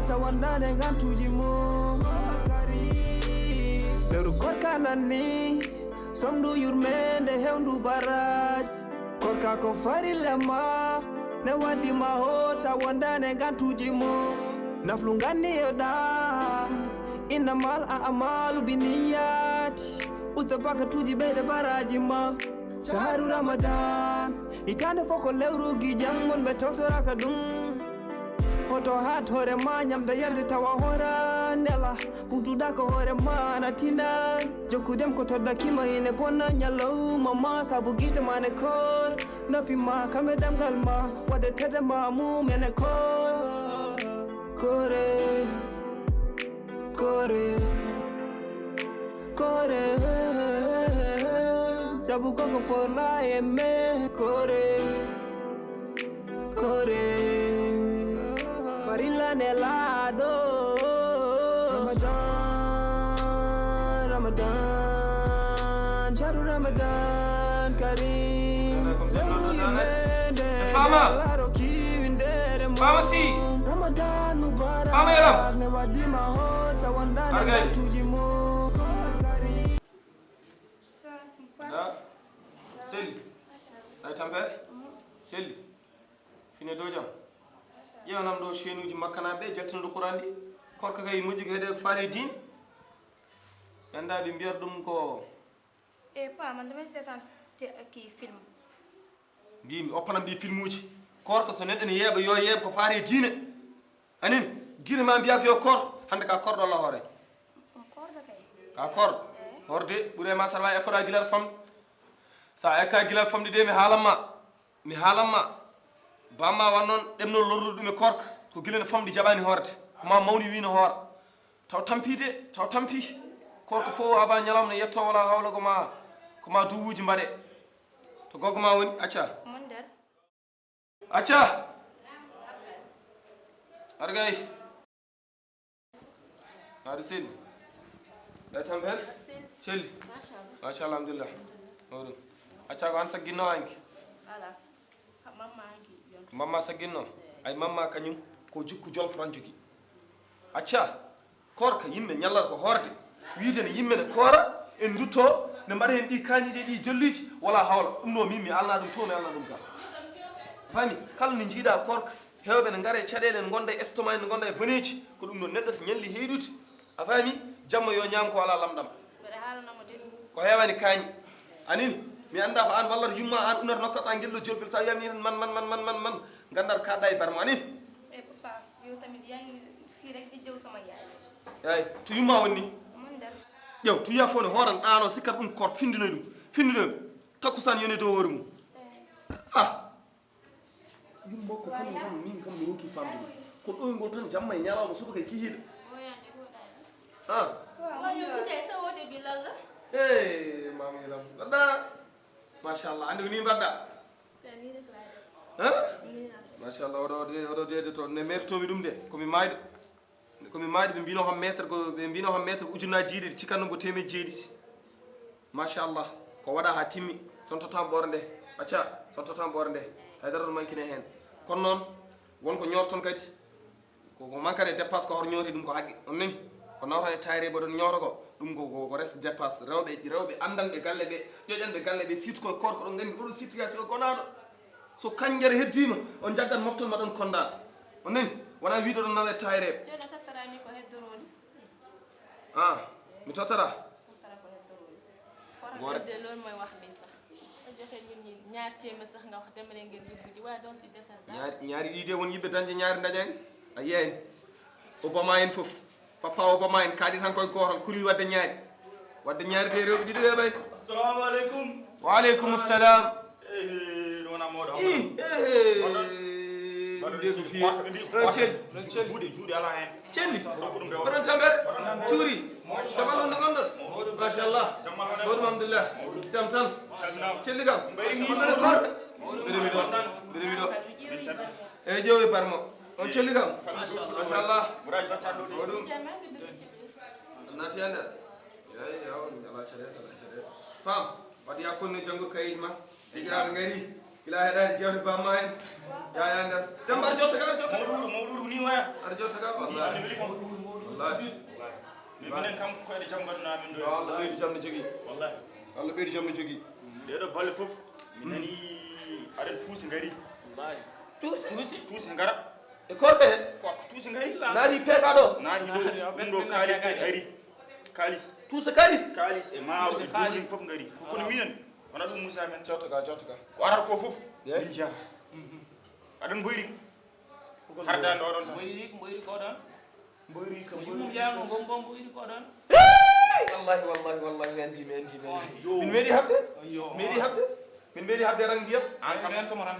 hota wandane gantuji mum lewru korka nanni somdu yurmende hewndu baraj korka ko farilema ne waddima hota wandane gantuji mum naflu ganni yoda innamal a'malu biniyati usta bakatuji ɓeyde baraji ma shaharu ramadan itande foko lewrugi jangon ɓe tawtoraka ɗum hoto hat hoore ma ñamda yarde tawa hora nela ɓurtuɗa ko hoore ma natina jokkudem ko toddakima ine bonna ñallowma ma saabu guite ma ne kor noppi ma kamɓe ɗemgal ma wadde tede ma mumene kore sabu koko forla e me kore farilla nelaɗo ramadan jaru ramadan karim lewru yimɓede laro kiwindere mo ramadan mubarak ne waddima hota wandane gantuji mo Selli ay tampere selli fine dow jam ƴewnam ɗo cheinuji makkanaɓe jaltinoɗo qouran ɗi korka kay moƴƴi ko heede faare diine anda ɓe mbiyata ɗum ko pa man damay seetaan ki film mbimi oppanam ɗi film uji korka so neɗɗo ne yeeɓa yo yeeɓa ko faare diine anini guire ma mbiya ko yo kor hande ka korɗo Allah hoore korɗo kay ka korɗo horde ɓuure ma saɗa wawi ekkoɗa guilal famde sa ekka guilal famde de mi haalanma bamma wan noon ɗemnol lorrude ɗum e korka ko guila ne famɗi jaɓani hoorde koma mawni wi no hoora taw tampi korka fof aba ñalawma ne yetto wala hawla koma duwuji mbaɗe to goggo ma woni acca mon nder acca aɗa gay aɗa selli ɗa tampere celli machallah alhamdulillah oɗum acca ko an sagguinno anki ala mamma anki ko mamma sagguinno ay mamma kañum ko jikku jolforan jogui acca korka yimɓe ñallata ko hoorde wiide ne yimɓe ne koora en dutto ne mbaɗa hen ɗi kañije ɗi jolliji wala hawla ɗum ɗo min mi alna ɗum to mi alna ɗum ka fami kala no jiiɗa korka hewɓe ne gaare caɗele ne gonda e estomac ne gonda e boneji ko ɗum ɗo neɗɗo so ñalli heyɗude a fami jamma yo ñaam ko wala lamɗam mbeɗa haalanamo de ko hewani kañi anini mi anda ko an wallata yumma an unata nokkas an guelɗo jolfel sa wiyami tan man gandata kaɗɗa e barmo anini e papa yo tamit yangi fi rek di jew sama yaay eyi to yumma wonni mon nder ƴew to yiya fof ne hooran ɗano sikkat ɗum koto findinoy ɗum takkusan yoni dow hoore mum yumma ko kono tan min kam mi rokki famde ko ɗoygol tan jamma e ñalawma subaka e kihiɗe mamiram mbaɗɗa machallah andi ko ni mbaɗɗa machallah oɗo deede to ne mertomi ɗum de komi mayɗo ɓe mbino kam métre ko ujunnaji jiiɗi cikanno ko temeji jeeɗiɗi machallah ko waɗa ha timmi son totan ɓoore nde acca son totan ɓoore nde haydara ɗo mankine hen kono noon wonko ñorton kadi koko mankade dépasse ko hoto ñooti ɗum ko haqqe on nani ko nawtan e tayre ɓe ɗon ñoota ko ɗum ko reste dépasse rewɓe andanɓe galle ɓe ƴoƴanɓe galle ɓe surtout koye korko ɗon gandi oɗon situation ko gonaɗo so kanjere heddima on jaggat moftol ma ɗon kondaɗo on nani wona wiide ɗon nawe tayreɓe jono tattarami ko heddoroni mi tottata de loolu mooy wax bi sax a joxe ñi ñaar téeméer sax nga wax demale ngeen yóbbu ji waaye doon fi desal ñaari ɗiɗe won yimɓe dañde ñaari daña en a yiyani obama en foof papa obama en kaaɗi tan koye gotal kuri wadde ñaari de rewɓe ɗiɗo ɓe ɓay assalamu aleykum waaleykum salam wona mawɗo juuɗe ala hen celli oɗon tambere cuuri dabal on no gonɗon machallah hoɗum alhamdulillah jam tan celli kam yimɓene korka mbiɗemi ɗo eyyi ƴeewi barmo on celli kam machallah hoɗum naati e nder eyi ala caɗele fam wadde yakkonno janggo kayit ma hijiraɓe gari ila heɗade jewte bamma en yaya nder demba aɗa jotta ka mawɗuru ni waya aɗa jotta ka wallahi wallahi minen kam koyɗe jam mbaɗana min ɗo Allah ɓeydi jam no jogui wallahi Allah ɓeydi jam no jogui ɗeɗo balle fof mi nani aɗen tuusi ngari tuusi tuusi ngara e korka he tuusi ngari naani peeka ɗo naani ɗo ɗum ɗo kalis kadi ari kalis tuusa kalis kalis e maaro e duulin fof ngari kono minen wona ɗum musa men jotta ka ko arata ko fof min jaa aɗen boyri hardande oɗon tan boyri ko ɗon mboyri ka yumum yawno gongon boyri ko ɗon wallahi mi andi min meeɗi habde min meeɗi habde ran ndiyam an kam rentomo tan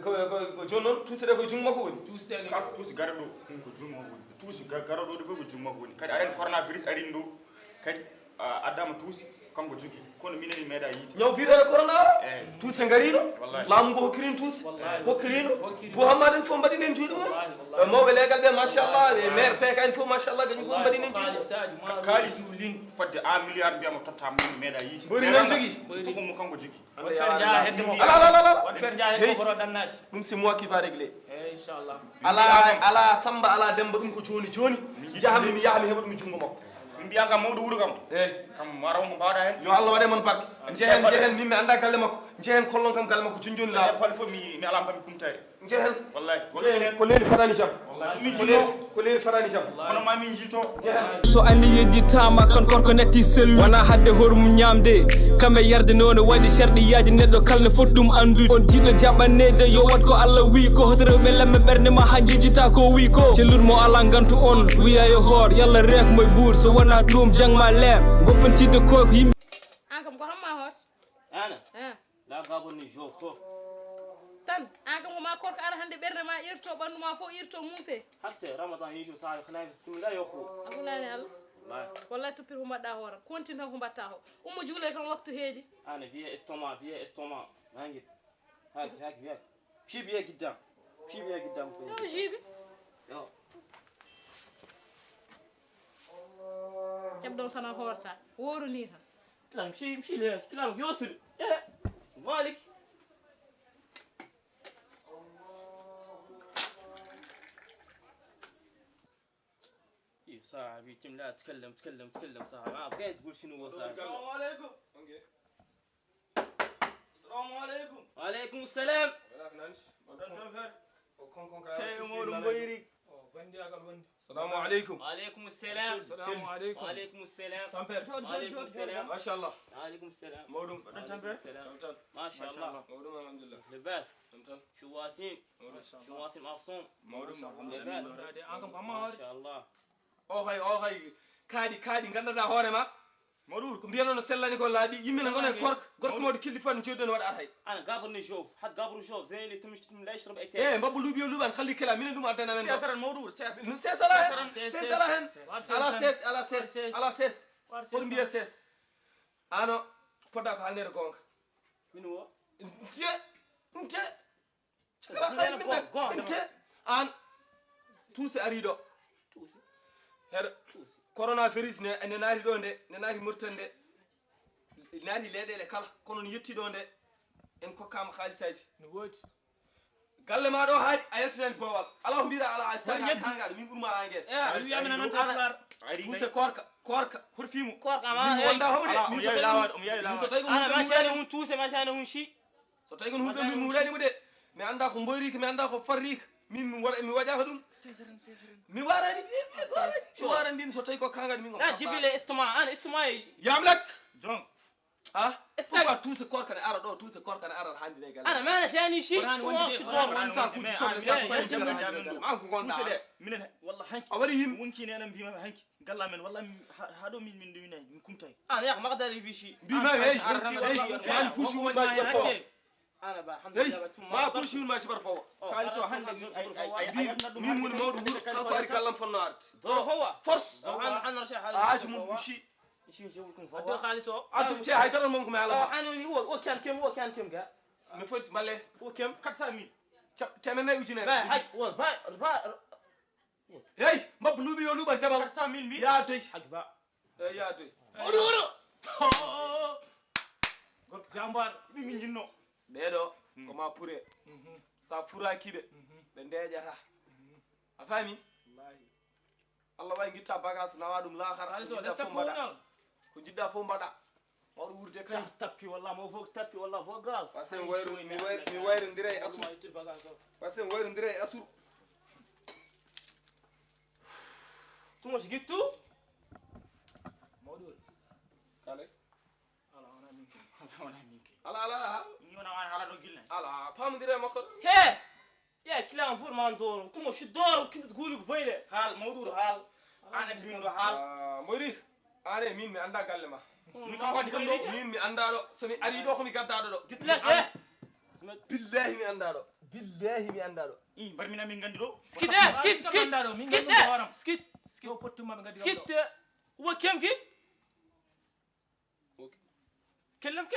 ko joni noon tuusiɗe koye jungo makko woni tuusde kala tuusi gara ɗo ko jungo makko woni tuusi gara ɗo ɗo fof ko jungo makko woni kadi aren coronavirus arini ɗo kadi addama tuusi kanko jogui kono mineni meeɗa yiide ñaw biirere corona eyyi tuuse ngariɗo wallahi laamu ngu hokkirin tuusi hokkirino bo hammaɗa en fof mbaɗini en juuɗe mum mawɓe leegal ɓe machallah e maire peeka en fof machallah kañum fof mbaɗini en juuɗe kalis fodde a milliard mbiyama totta min meeɗa yiide Boyri nan jogui fof mo kanko jogui wat fer jaa hedde mo ala wat fer jaa hedde ko ro dannaaji ɗum c'est moi qui va régler inchallah ala samba ala demba ɗum ko joni jahami mi yaha mi heɓa ɗum e jungo makko min mbiya kam mawɗo wuuro kam eyyi kam wara mo mbawɗa hen yo Allah waɗe mon barke jehen min mi anda galle makko jehen kollon kam galle makko joni laaɓa palle fof mi ala pami kumtare jehen wallahi ko leeli fatani jam min jilto ko leeli fatani jam kono ma min jilto so anni yedditama kan korko netti sellu wona hadde horum ñamde kamɓe yarde noon waɗi sharɗiyaji neɗɗo kalne foti ɗum andude on jiɗɗo jaɓannede yo wat ko Allah wi ko hoto rewɓe lemme ɓerde ma ha jejjita ko wi ko celludmo ala gantu on wiya yo hoor yallah rekmo e buur so wona ɗum jangma leer goppantide koko yimɓe an kam ko hamma hot ana la gabonni jof to tan an kam ko ma korko ara hande ɓerde ma irto ɓandu ma fof irto muuse hatte ramadan yijo sa khalafi timga yokku alhamdulillah Allah wallahi toppir ko mbaɗɗa hoore continue tan ko mbatta ko ummo juule kam waktu heeji ana biye estomac nangit haki wiya fi biye giddam ko yo jibi yo heɓɗon tan a horta woru ni tan kilam fi le kilam yosul malik صاحبي تم لا تكلم صاحبي ما بقيت تقول شنو هو صاحبي السلام عليكم السلام عليكم وعليكم السلام مولم بيري السلام عليكم وعليكم السلام وعليكم السلام وعليكم السلام ما شاء الله وعليكم السلام مودum ما شاء الله مودum الحمد لله لباس شو واسم معصوم مودum لباس ما شاء الله o hay kaadi gandanɗa hoorema maɗour ko mbiyano no sellani ko laaɓi yimmina gona korka gorko moɗo killi fan jodɗon waɗa atay انا قابرني شوف حد قابره شوف زين اللي تمشي لا يشرب اي e mbabbo luuɓi o luuɓan kalli kela minen ɗum addana men سياسر الموضوع سياسر sesala hen ala ses hoto mbiya ses ano poɗɗa ko haalnede gonga من هو nte nte an tuuse ari ɗo توسي heɗo coronavirus ne naati ɗo nde ne naati murtan nde naati leyɗele kala kono no yetti ɗo nde en kokkama haalisaji no woodi galle ma ɗo haaɗi a yaltinani boowal ala ko mbira ala astangaɗo min ɓurma anguede wiyamina noon taflar tuuse korka hoto fimu korka ma wonda homo de min so tawi ko انا ما hunde شاني هون توسي ما شاني هون شي so tawi kon hunde min wuurani mo de mi anda ko mboyrika mi anda ko farrika min mi waɗaka ɗum mi warani mi warani mbimi so tawi ko kangaɗo min لا جيب لي استماع انا استماع yamlak جون pourquoi tuuse korka ne ara ɗo tuuse korka ne ara hande ne galle انا ما شاني شيء واش دور sakuji soble sakuji an ko gonɗa توسي minen walla hanki a waɗi yimɓe wonki nena mbima hanki galla men walla haɗo min duminayi min kumtay انا يا ما اقدر في شيء mbima hey pushi won ma sibar fowa انا الحمد hey لله ma pushi won ma sibar fowa kalis o hande min woni mawɗo wuuro kanko ari gallam fonno arde دور هو force انا رشح aaji mum ushi شي نشوفكم addo فوق haaliso addu te hay tan mon ko mi ala انا هو كان كم قال mi foti balle هو كم 400000 temene ujunere با هاي هو با hey mbabbo luuɓi yo luuɓan demal 400000 mbi yaadoy حق با yaadoy gorko jambar min jinno ɓeeɗo koma pure sa furakiɓe ɓe ndeƴata a faami Allah wawi guitta bagage nawa ɗum lahara ko jiɗɗa fof mbaɗa waɗo wurde kadi tappi walla mo fof tappi walla fof gaz parce que mi wayrondira e asur parce que mi wayrondira e asur tumo si gittu mawɗol kale ala wona min ke ala ni wona wan hala do gilne ala pamodira e makko he ya kilan fur man doro tumo si doro kinta guuli ko boyle hal mawdudo hal an ati min do hal moyri are min mi anda galle ma mi kam wadi kam do min mi anda ɗo somi ari ɗo komi gaddaɗo ɗo gitlet billahi mi anda ɗo billahi mi anda ɗo i bar min amin gandi do skit o pottuma ɓe gadi skit wo kem ki kellem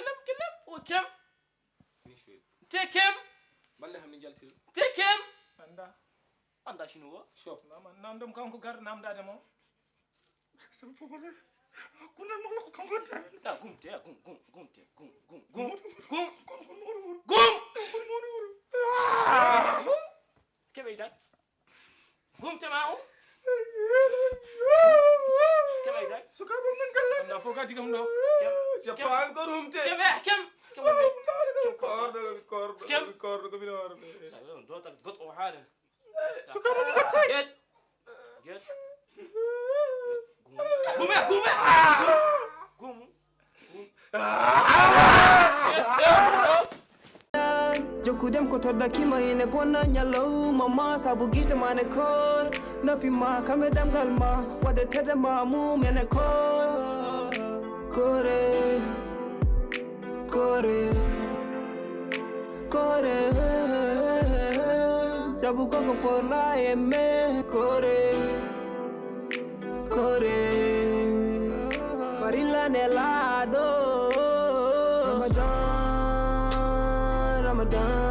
wo kem te kem balle ham ni jaltiri te kem anda shino wo shop nam ɗum kanko gar namdade mo kuna mo ko kam gotta da gumte kebe ita gumte ma o kebe ita suka bam nan galle anda fo gadi kam ɗo japan ko rumte kem kordo ko mina warde do tak got o halen suka bam gotta get gum Jokudem ko todda kima ine bonna nyalawma ma sabu gite mane kor nopi ma kame damgal ma wade tede ma mumene kor kore sabu koko fola e me kore farilla nelado Ramadan